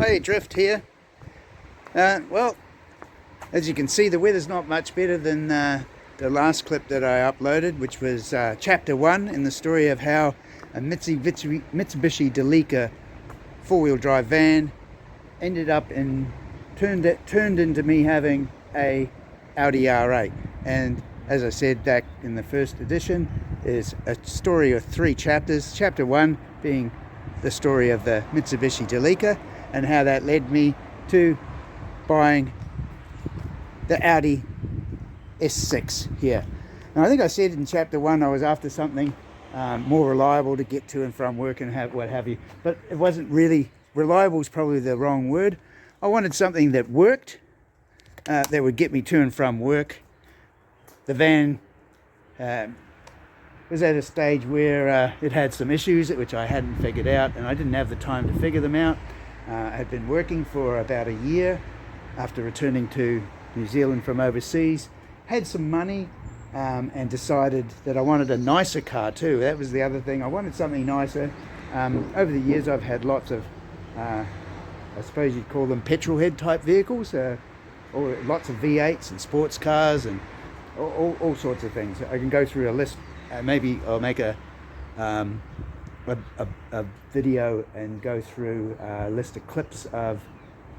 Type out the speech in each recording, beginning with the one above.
Play Drift here. Well, as you can see, the weather's not much better than the last clip that I uploaded, which was chapter 1 in the story of how a Mitsubishi Delica four-wheel drive van ended up turned into me having a Audi R8. And as I said back in the first edition, is a story of 3 chapters. Chapter 1 being the story of the Mitsubishi Delica and how that led me to buying the Audi S6 here. And I think I said in chapter 1 I was after something more reliable to get to and from work and what have you, but it wasn't really reliable, is probably the wrong word. I wanted something that worked, that would get me to and from work. The van was at a stage where it had some issues which I hadn't figured out, and I didn't have the time to figure them out. I had been working for about a year after returning to New Zealand from overseas, had some money, and decided that I wanted a nicer car too. That was the other thing. I wanted something nicer. Over the years I've had lots of, I suppose you'd call them petrol head type vehicles, or lots of V8s and sports cars and all sorts of things. I can go through a list. Maybe I'll make a video and go through a list of clips of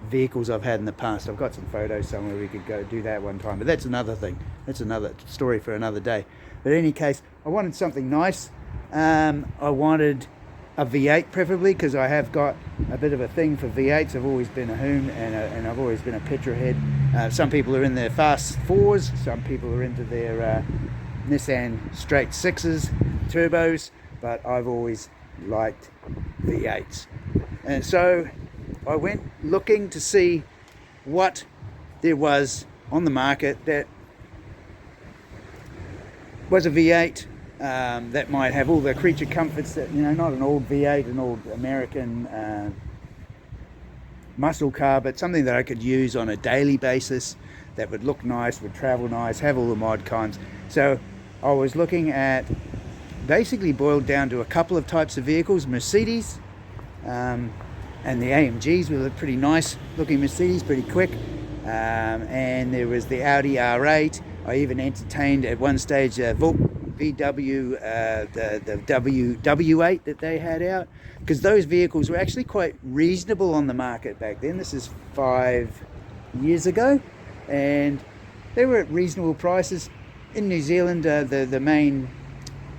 vehicles I've had in the past. I've got some photos somewhere. We could go do that one time, but that's another thing. That's another story for another day. But in any case, I wanted something nice. I wanted a V8 preferably, because I have got a bit of a thing for V8s. I've always been a hoon, and I've always been a petrol head. Some people are in their fast 4s, some people are into their Nissan straight 6s, turbos, but I've always liked V8s. And so I went looking to see what there was on the market that was a V8 that might have all the creature comforts that, you know, not an old V8, an old American muscle car, but something that I could use on a daily basis that would look nice, would travel nice, have all the mod cons. So I was looking at, basically boiled down to a couple of types of vehicles: Mercedes, and the AMGs were pretty nice looking Mercedes, pretty quick, and there was the Audi R8. I even entertained at one stage VW, the W8 that they had out, because those vehicles were actually quite reasonable on the market back then. This is 5 years ago, and they were at reasonable prices. In New Zealand, the main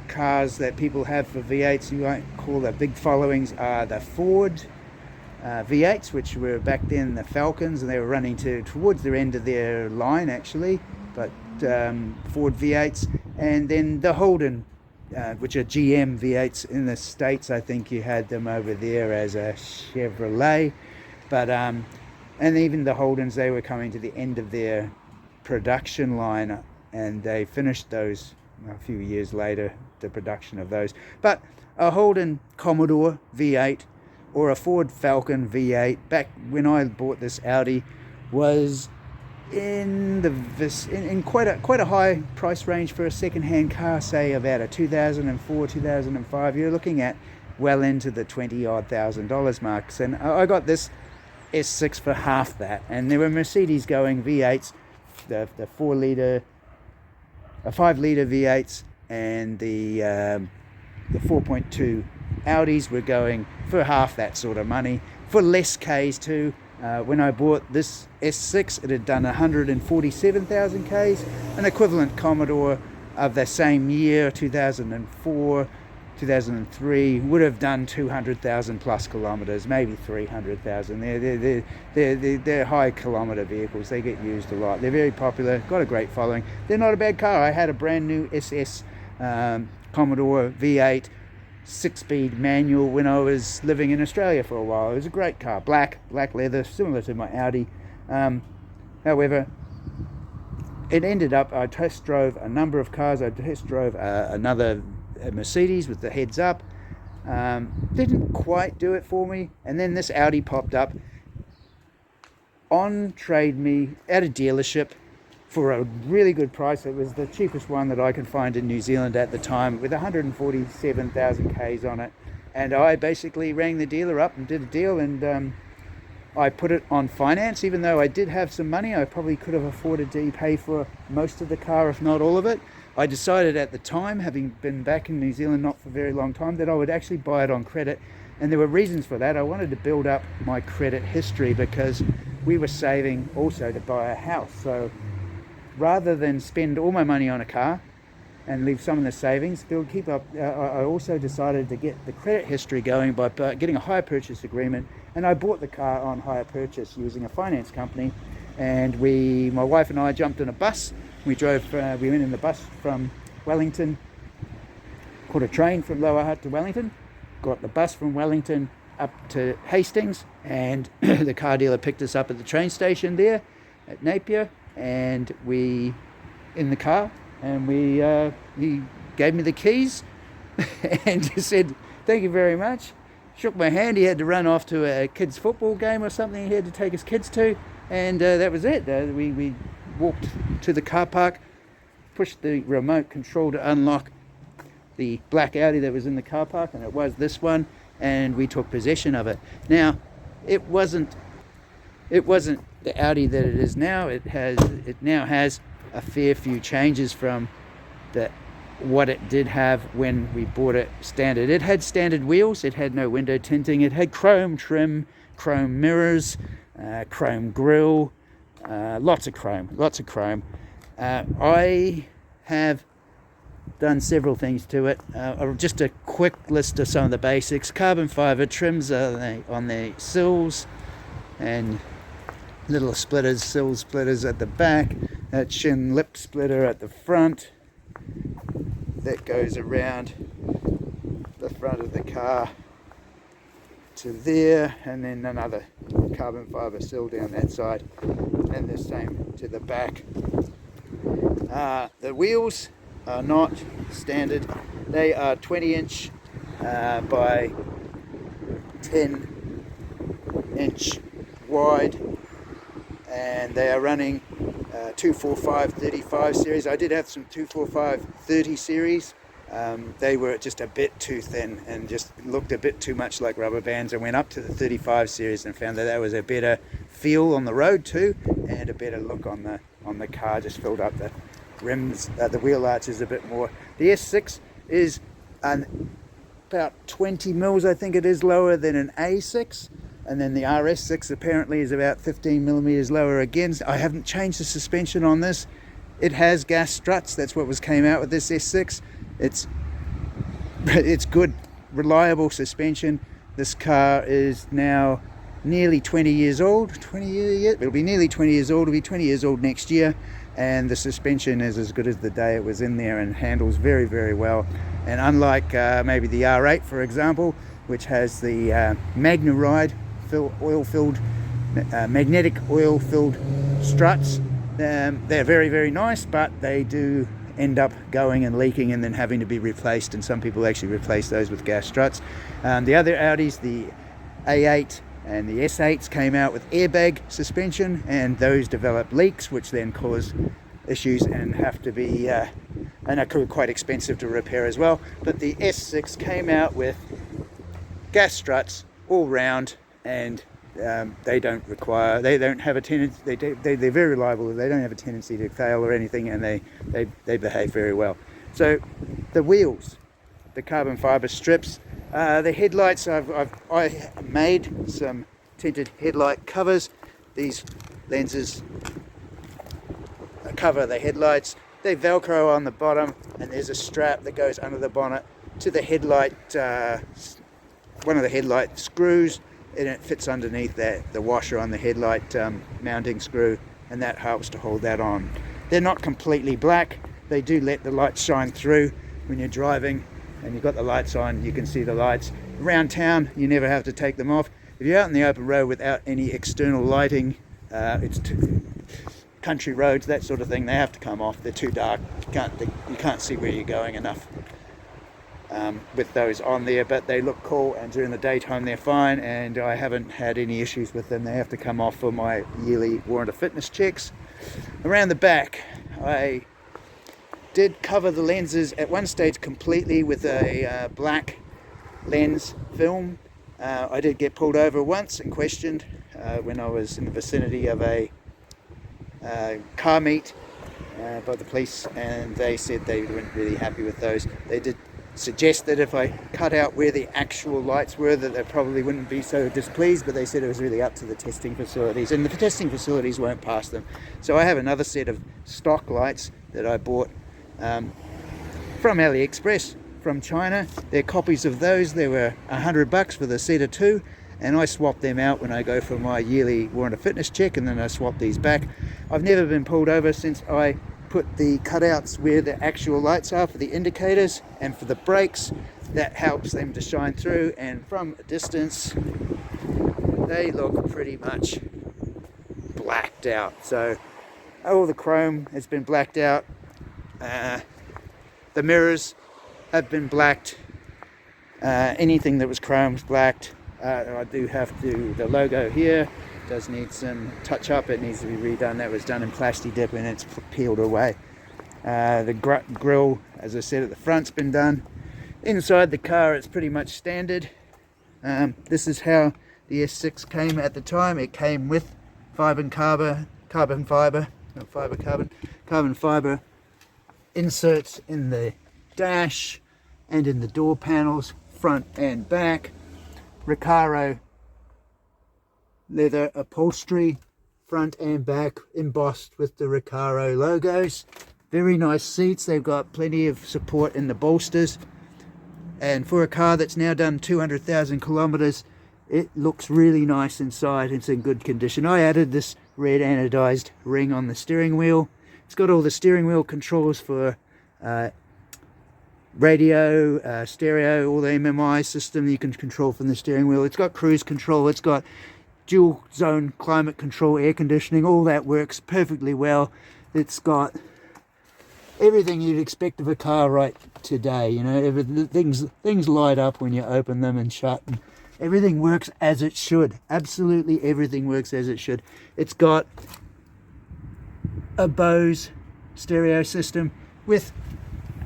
cars that people have for V8s, you might call the big followings, are the Ford V8s, which were back then the Falcons, and they were running towards the end of their line actually, but Ford V8s, and then the Holden, which are GM V8s. In the States, I think you had them over there as a Chevrolet, but and even the Holdens, they were coming to the end of their production line, and they finished those a few years later, the production of those. But a Holden Commodore V8 or a Ford Falcon V8 back when I bought this Audi was in quite a high price range for a second-hand car, say about a 2004, 2005. You're looking at well into the $20,000 marks, and I got this S6 for half that. And there were Mercedes going V8s, the 5-litre V8s, and the 4.2 Audis were going for half that sort of money, for less Ks too. When I bought this S6, it had done 147,000 Ks. An equivalent Commodore of the same year, 2004, 2003, would have done 200,000 plus kilometers, maybe 300,000. They're high kilometer vehicles. They get used a lot. They're very popular, got a great following. They're not a bad car. I had a brand new SS Commodore V8 6-speed manual when I was living in Australia for a while. It was a great car, black leather, similar to my Audi. However, it ended up, I test drove a number of cars. I test drove another Mercedes with the heads up. Didn't quite do it for me, and then this Audi popped up on Trade Me at a dealership for a really good price. It was the cheapest one that I could find in New Zealand at the time, with 147,000 Ks on it. And I basically rang the dealer up and did a deal, and I put it on finance. Even though I did have some money, I probably could have afforded to pay for most of the car, if not all of it. I decided at the time, having been back in New Zealand not for a very long time, that I would actually buy it on credit. And there were reasons for that. I wanted to build up my credit history because we were saving also to buy a house. So rather than spend all my money on a car and leave some of the savings, I also decided to get the credit history going by getting a hire purchase agreement. And I bought the car on hire purchase using a finance company. And my wife and I jumped in a bus. We went in the bus from Wellington, caught a train from Lower Hutt to Wellington, got the bus from Wellington up to Hastings, and the car dealer picked us up at the train station there at Napier, and we in the car, and he gave me the keys and just said, "Thank you very much." Shook my hand. He had to run off to a kids' football game or something he had to take his kids to, and that was it. We walked to the car park, pushed the remote control to unlock the black Audi that was in the car park, and it was this one, and we took possession of it. Now, it wasn't the Audi that it is now. It now has a fair few changes from what it did have when we bought it standard. It had standard wheels, it had no window tinting, it had chrome trim, chrome mirrors, chrome grille, lots of chrome. I have done several things to it. Just a quick list of some of the basics. Carbon fiber trims on the sills, and little sill splitters at the back, that shin lip splitter at the front that goes around the front of the car to there, and then another carbon fiber sill down that side, and the same to the back. The wheels are not standard. They are 20-inch by 10-inch wide, and they are running 245/35 series. I did have some 245/30 series. They were just a bit too thin and just looked a bit too much like rubber bands. I went up to the 35 series and found that was a better feel on the road too, and a better look on the car. Just filled up the rims, the wheel arches a bit more. The S6 is about 20 mils, I think it is, lower than an A6. And then the RS6 apparently is about 15 millimeters lower again. I haven't changed the suspension on this. It has gas struts. That's what came out with this S6. It's good, reliable suspension. This car is now nearly 20 years old. It'll be nearly 20 years old. It'll be 20 years old next year. And the suspension is as good as the day it was in there and handles very, very well. And unlike maybe the R8, for example, which has the Magna-Ride magnetic oil-filled struts, they're very, very nice, but they do end up going and leaking and then having to be replaced, and some people actually replace those with gas struts. The other Audis, the A8 and the S8s, came out with airbag suspension, and those develop leaks, which then cause issues and have to be and are quite expensive to repair as well. But the S6 came out with gas struts all round, and they don't have a tendency, they're very reliable. They don't have a tendency to fail or anything, and they behave very well. So the wheels, the carbon fiber strips, the headlights, I made some tinted headlight covers. These lenses cover the headlights. They velcro on the bottom, and there's a strap that goes under the bonnet to the headlight, one of the headlight screws, and it fits underneath the washer on the headlight mounting screw, and that helps to hold that on. They're not completely black. They do let the lights shine through when you're driving, and you've got the lights on, you can see the lights. Around town, you never have to take them off. If you're out in the open road without any external lighting, country roads, that sort of thing, they have to come off. They're too dark. You can't see where you're going enough with those on there, but they look cool, and during the daytime they're fine, and I haven't had any issues with them. They have to come off for my yearly warrant of fitness checks. Around the back, I did cover the lenses at one stage completely with a black lens film. I did get pulled over once and questioned when I was in the vicinity of a car meet by the police, and they said they weren't really happy with those. They did suggest that if I cut out where the actual lights were, that they probably wouldn't be so displeased, but they said it was really up to the testing facilities, and the testing facilities won't pass them. So I have another set of stock lights that I bought from AliExpress from China. They're copies of those. They were $100 for the set of two, and I swap them out when I go for my yearly warrant of fitness check, and then I swap these back. I've never been pulled over since I put the cutouts where the actual lights are for the indicators and for the brakes. That helps them to shine through, and from a distance they look pretty much blacked out. So all the chrome has been blacked out, the mirrors have been blacked, anything that was chrome is blacked. I do have to, the logo here does need some touch up. It needs to be redone. That was done in plasti dip and it's peeled away. The grille, as I said, at the front's been done. Inside the car it's pretty much standard. This is how the S6 came at the time. It came with carbon fiber inserts in the dash and in the door panels, front and back. Recaro leather upholstery, front and back, embossed with the Recaro logos. Very nice seats. They've got plenty of support in the bolsters, and for a car that's now done 200,000 kilometers, it looks really nice inside. It's in good condition. I added this red anodized ring on the steering wheel. It's got all the steering wheel controls for radio, stereo, all the MMI system you can control from the steering wheel. It's got cruise control, it's got dual zone climate control, air conditioning, all that works perfectly well. It's got everything you'd expect of a car right today. You know, things light up when you open them and shut, and everything works as it should. Absolutely everything works as it should. It's got a Bose stereo system with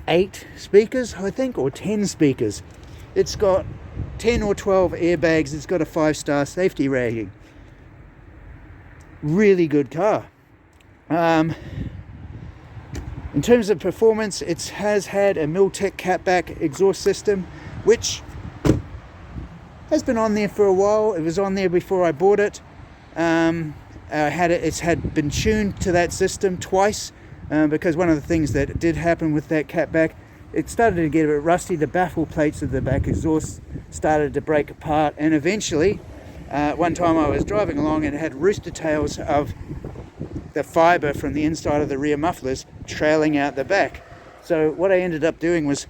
8 speakers, I think, or 10 speakers. It's got 10 or 12 airbags. It's got a 5-star safety rating. Really good car. In terms of performance, it has had a Miltech catback exhaust system, which has been on there for a while. It was on there before I bought it. It's had been tuned to that system twice. Because one of the things that did happen with that catback, it started to get a bit rusty. The baffle plates of the back exhaust started to break apart, and eventually one time I was driving along and it had rooster tails of the fiber from the inside of the rear mufflers trailing out the back. So what I ended up doing was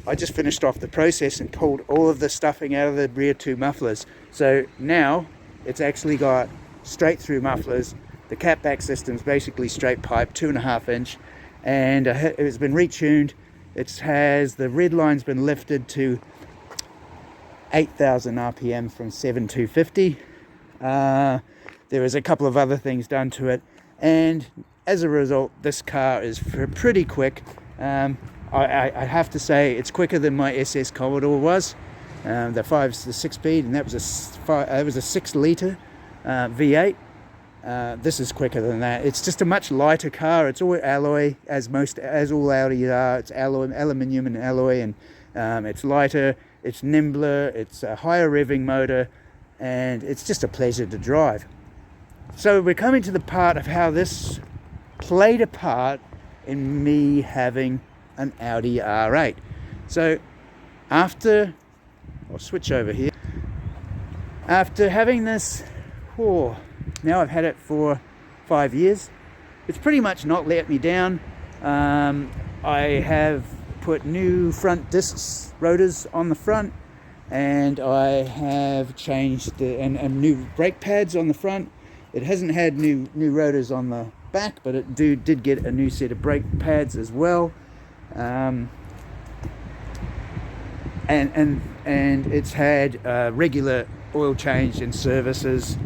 I just finished off the process and pulled all of the stuffing out of the rear 2 mufflers. So now it's actually got straight through mufflers. The catback system's basically straight pipe, 2.5 inch, and it's been retuned. The red line's been lifted to 8,000 RPM from 7,250. There is a couple of other things done to it, and as a result, this car is pretty quick. I have to say it's quicker than my SS Commodore was. The 6-speed, and that was a 6-litre V8. This is quicker than that. It's just a much lighter car. It's all alloy, as all Audi are. It's aluminium and alloy, and it's lighter, it's nimbler, it's a higher revving motor, and it's just a pleasure to drive. So we're coming to the part of how this played a part in me having an Audi R8. So I'll switch over here. After having this, now I've had it for 5 years. It's pretty much not let me down. I have put new front discs, rotors on the front, and I have changed and new brake pads on the front. It hasn't had new rotors on the back, but it did get a new set of brake pads as well. And it's had regular oil change and services,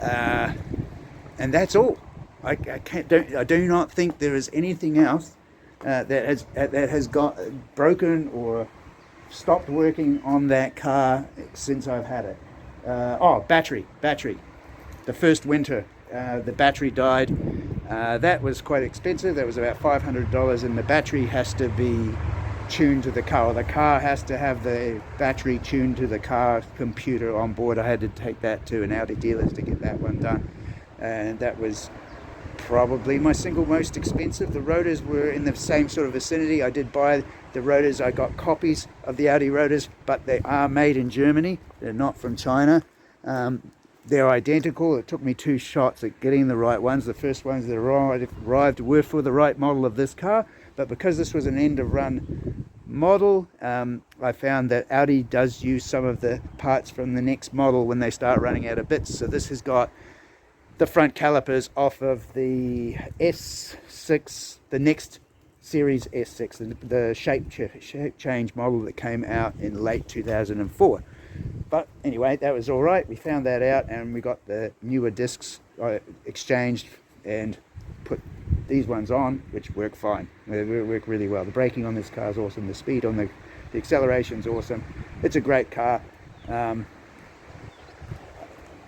and that's all. I do not think there is anything else that has got broken or stopped working on that car since I've had it. Battery. The first winter, the battery died. That was quite expensive. That was about $500, and the battery has to be tuned to the car, or the car has to have the battery tuned to the car computer on board. I had to take that to an Audi dealer to get that one done, and that was probably my single most expensive. The rotors were in the same sort of vicinity. I did buy the rotors. I got copies of the Audi rotors, but they are made in Germany. They're not from China. They're identical. It took me 2 shots at getting the right ones. The first ones that arrived were for the right model of this car, but because this was an end of run model, I found that Audi does use some of the parts from the next model when they start running out of bits. So this has got the front calipers off of the S6, the next series S6, the shape change model that came out in late 2004. But anyway, that was all right. We found that out, and we got the newer discs exchanged and put these ones on, which work fine. They work really well. The braking on this car is awesome. The speed on the acceleration is awesome. It's a great car.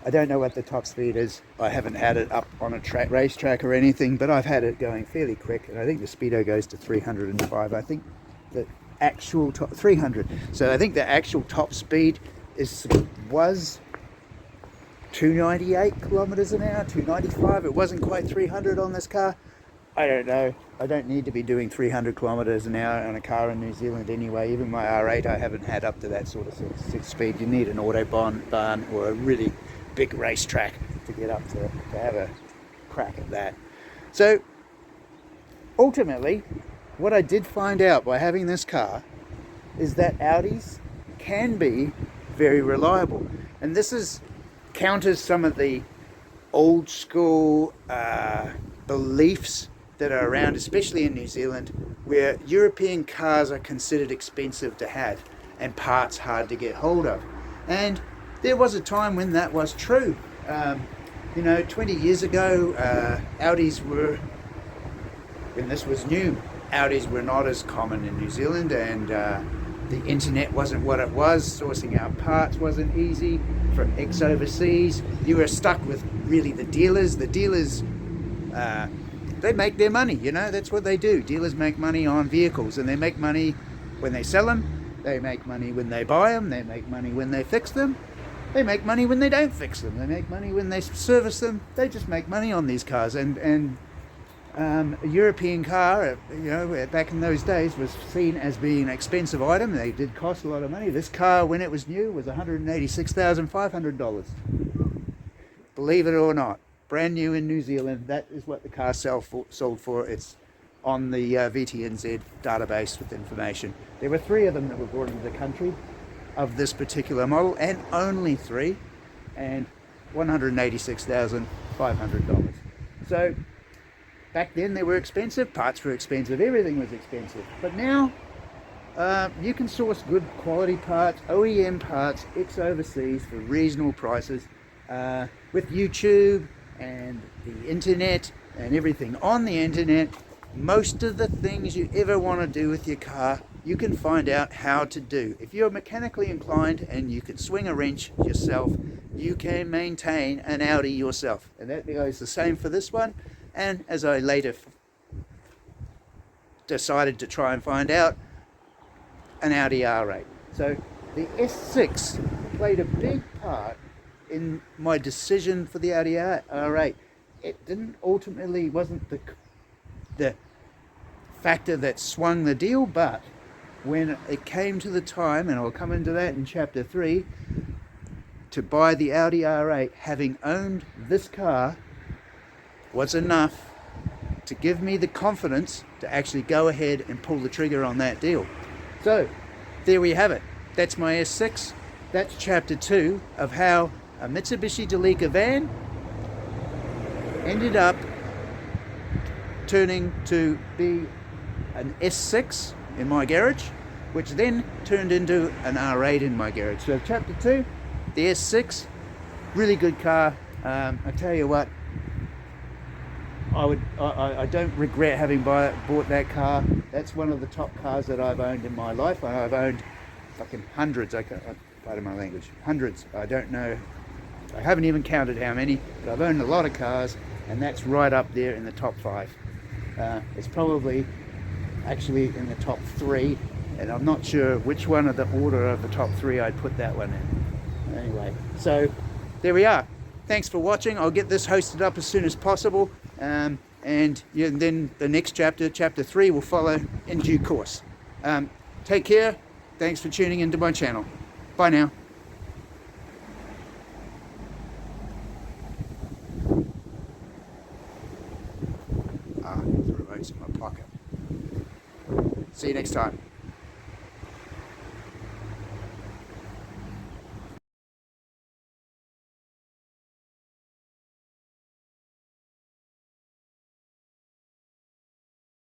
I don't know what the top speed is. I haven't had it up on a racetrack or anything, but I've had it going fairly quick, and I think the speedo goes to 305. I think the actual top 300. So I think the actual top speed was 298 kilometers an hour, 295. It wasn't quite 300 on this car. I don't know. I don't need to be doing 300 kilometers an hour on a car in New Zealand anyway. Even my R8, I haven't had up to that sort of speed. You need an autobahn or a really big racetrack to get up to have a crack at that. So ultimately, what I did find out by having this car is that Audis can be very reliable, and this counters some of the old school beliefs that are around, especially in New Zealand, where European cars are considered expensive to have and parts hard to get hold of. And there was a time when that was true. 20 years ago, Audis were, when this was new, Audis were not as common in New Zealand, and the internet wasn't what it was. Sourcing out parts wasn't easy from ex-overseas. You were stuck with really the dealers. The dealers, they make their money, that's what they do. Dealers make money on vehicles, and they make money when they sell them. They make money when they buy them. They make money when they fix them. They make money when they don't fix them. They make money when they service them. They just make money on these cars. And a European car, back in those days, was seen as being an expensive item. They did cost a lot of money. This car, when it was new, was $186,500. Believe it or not, brand new in New Zealand. That is what the car sold for. It's on the VTNZ database with information. There were 3 of them that were brought into the country of this particular model, and only 3, and $186,500. So back then they were expensive, parts were expensive, everything was expensive. But now you can source good quality parts, OEM parts, ex-overseas for reasonable prices, with YouTube and the internet and everything on the internet. Most of the things you ever want to do with your car, you can find out how to do. If you're mechanically inclined and you can swing a wrench yourself, you can maintain an Audi yourself. And that goes the same for this one. And as I later decided to try and find out, an Audi R8. So the S6 played a big part in my decision for the Audi R8. It wasn't the factor that swung the deal, but when it came to the time, and I'll come into that in chapter 3, to buy the Audi R8, having owned this car was enough to give me the confidence to actually go ahead and pull the trigger on that deal. So there we have it. That's my S6. That's chapter 2 of how a Mitsubishi Delica van ended up turning to be an S6 in my garage, which then turned into an R8 in my garage. So chapter 2, the S6, really good car. I tell you what, I don't regret having bought that car. That's one of the top cars that I've owned in my life. I've owned fucking hundreds. I pardon my language, hundreds. I don't know, I haven't even counted how many, but I've owned a lot of cars, and that's right up there in the top 5. It's probably actually in the top 3, and I'm not sure which one of the order of the top 3 I'd put that one in. Anyway, so there we are. Thanks for watching. I'll get this hosted up as soon as possible, and yeah, then the next chapter, chapter 3, will follow in due course. Take care. Thanks for tuning into my channel. Bye now. The remote's in my pocket. See you next time.